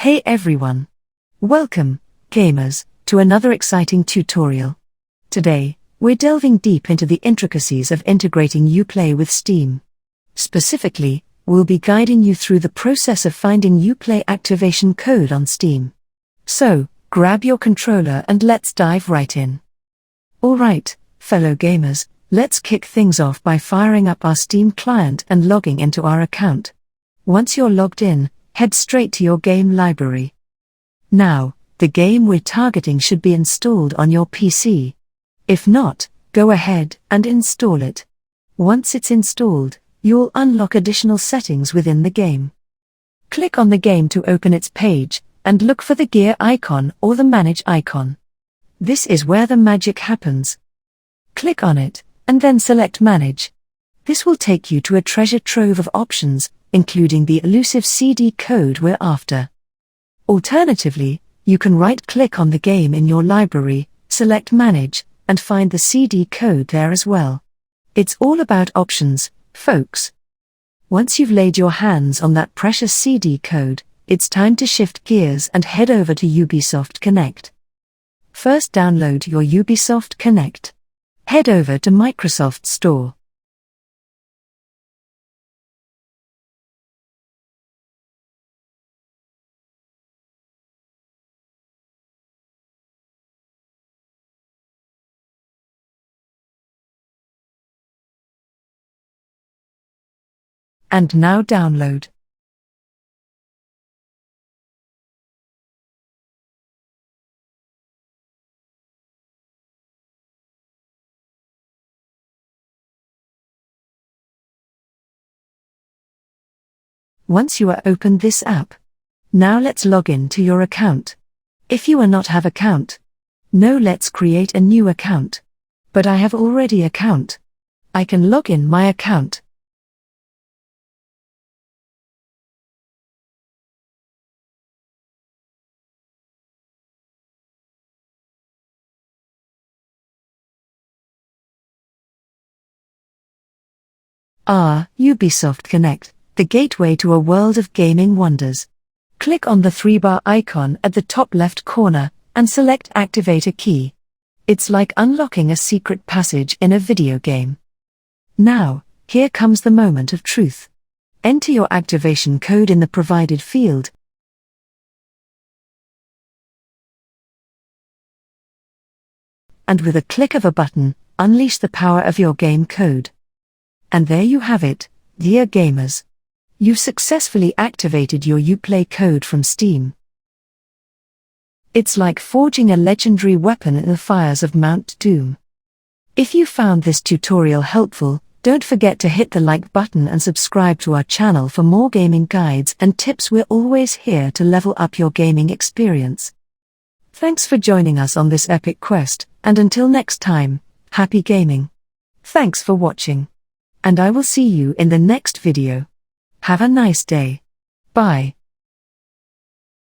Hey everyone! Welcome, gamers, to another exciting tutorial. Today, we're delving deep into the intricacies of integrating Uplay with Steam. Specifically, we'll be guiding you through the process of finding Uplay activation code on Steam. So, grab your controller and let's dive right in. Alright, fellow gamers, let's kick things off by firing up our Steam client and logging into our account. Once you're logged in, head straight to your game library. Now, the game we're targeting should be installed on your PC. If not, go ahead and install it. Once it's installed, you'll unlock additional settings within the game. Click on the game to open its page, and look for the gear icon or the manage icon. This is where the magic happens. Click on it, and then select manage. This will take you to a treasure trove of options, including the elusive CD code we're after. Alternatively, you can right-click on the game in your library, select Manage, and find the CD code there as well. It's all about options, folks. Once you've laid your hands on that precious CD code, it's time to shift gears and head over to Ubisoft Connect. First, download your Ubisoft Connect. Head over to Microsoft Store. And now download. Once you are opened this app. Now let's log in to your account. If you are not have account, no, let's create a new account. But I have already account. I can log in my account. Ubisoft Connect, the gateway to a world of gaming wonders. Click on the 3-bar icon at the top left corner, and select Activate a key. It's like unlocking a secret passage in a video game. Now, here comes the moment of truth. Enter your activation code in the provided field. And with a click of a button, unleash the power of your game code. And there you have it, dear gamers. You've successfully activated your Uplay code from Steam. It's like forging a legendary weapon in the fires of Mount Doom. If you found this tutorial helpful, don't forget to hit the like button and subscribe to our channel for more gaming guides and tips. We're always here to level up your gaming experience. Thanks for joining us on this epic quest, and until next time, happy gaming. Thanks for watching. And I will see you in the next video. Have a nice day. Bye.